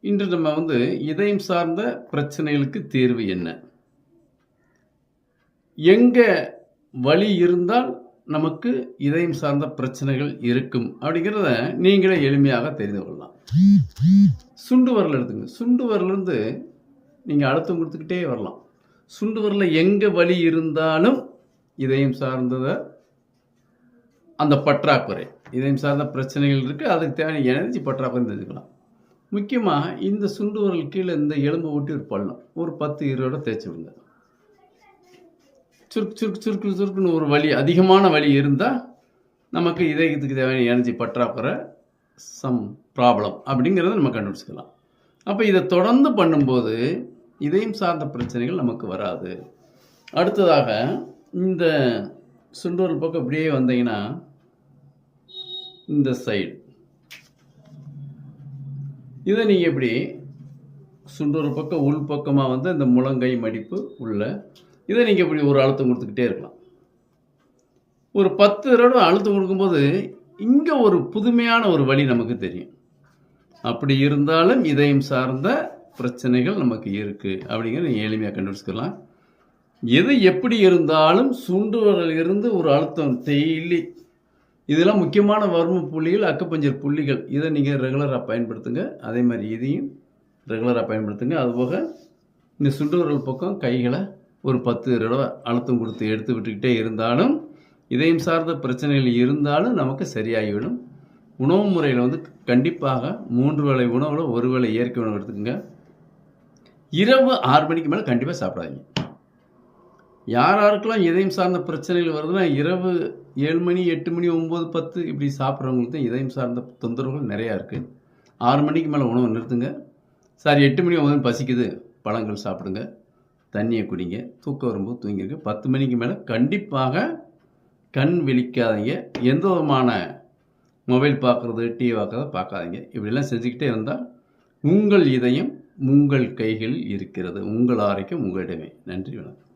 இன்று நம்ம இதயம் சார்ந்த பிரச்சனைகளுக்கு தீர்வு என்ன? எங்க வலி இருந்தால் நமக்கு இதயம் சார்ந்த பிரச்சனைகள் இருக்கும் அப்படிங்கிறத நீங்களே எளிமையாக தெரிந்து கொள்ளலாம். சுண்டு விரல் எடுத்துங்க. சுண்டு விரலிருந்து நீங்க அழுத்தம் கொடுத்துக்கிட்டே வரலாம். சுண்டு விரல்ல எங்க வலி இருந்தாலும் இதயம் சார்ந்தத அந்த பற்றாக்குறை, இதயம் சார்ந்த பிரச்சனைகள் இருக்கு. அதுக்கு தேவையான எனர்ஜி பற்றாக்குறை தெரிஞ்சுக்கலாம். முக்கியமா இந்த சுண்டு விரல் கீழே இந்த எலும்பை ஒட்டி ஒரு பள்ளம் ஒரு 10-20 தேய்ச்சி விடுங்க. சுருக்கு சுருக்கு சுருக்கு சுருக்குன்னு ஒரு வலி, அதிகமான வலி இருந்தால் நமக்கு இதயத்துக்கு தேவையான எனர்ஜி பற்றாக்குறை, சம் ப்ராப்ளம் அப்படிங்கிறத நம்ம கண்டுபிடிச்சிக்கலாம். அப்போ இதை தொடர்ந்து பண்ணும்போது இதயம் சார்ந்த பிரச்சனைகள் நமக்கு வராது. அடுத்ததாக இந்த சுண்டு விரல் பக்கம் இப்படியே வந்தீங்கன்னா இந்த சைடு இதை நீங்கள் இப்படி சுண்டு விரல் பக்கம் உள் பக்கமாக இந்த முழங்கை மடிப்பு உள்ள இதை நீங்கள் இப்படி ஒரு அழுத்தம் கொடுத்துக்கிட்டே இருக்கலாம். ஒரு 10 தடவை அழுத்தம் கொடுக்கும்போது இங்கே ஒரு புதுமையான ஒரு வழி நமக்கு தெரியும். அப்படி இருந்தாலும் இதயம் சார்ந்த பிரச்சனைகள் நமக்கு இருக்குது அப்படிங்கிறத எளிமையாக கண்டுபிடிச்சிக்கலாம். எது எப்படி இருந்தாலும் சுண்டு விரல் இருந்து ஒரு அழுத்தம் டெய்லி, இதெல்லாம் முக்கியமான வர்ம புள்ளிகள், அக்குபஞ்சர் புள்ளிகள். இதை நீங்கள் ரெகுலராக பயன்படுத்துங்க. அதே மாதிரி இதையும் ரெகுலராக பயன்படுத்துங்க. அதுபோக இந்த சுண்டு விரல் பக்கம் கைகளை ஒரு 10 தடவை அழுத்தம் கொடுத்து எடுத்து விட்டுக்கிட்டே இருந்தாலும் இதயம் சார்ந்த பிரச்சனைகள் இருந்தாலும் நமக்கு சரியாகிவிடும். உணவு முறையில் கண்டிப்பாக 3 வேளை உணவில் 1 வேளை இயற்கை உணவு எடுத்துக்கோங்க. இரவு 6 மணிக்கு மேலே கண்டிப்பாக சாப்பிடாதீங்க. யாருக்கெல்லாம் இதயம் சார்ந்த பிரச்சனைகள் வருதுன்னா இரவு 7 மணி 8 மணி 9 10 இப்படி சாப்பிட்றவங்களுக்கு தான் இதயம் சார்ந்த தொந்தரவுகள் நிறையா இருக்குது. 6 மணிக்கு மேலே உணவு நிறுத்துங்க. சார் 8 மணி 9 பசிக்குது, பழங்கள் சாப்பிடுங்க, தண்ணியை குடிங்க, தூக்கம் வரும்போது தூங்கிருக்கு. 10 மணிக்கு மேலே கண்டிப்பாக கண் விழிக்காதீங்க. எந்த விதமான மொபைல் பார்க்குறது, டிவி பார்க்காதீங்க. இப்படிலாம் செஞ்சுக்கிட்டே இருந்தால் உங்கள் இதயம் உங்கள் கைகளில் இருக்கிறது. உங்கள் ஆரோக்கியம் உங்களிடமே. நன்றி, வணக்கம்.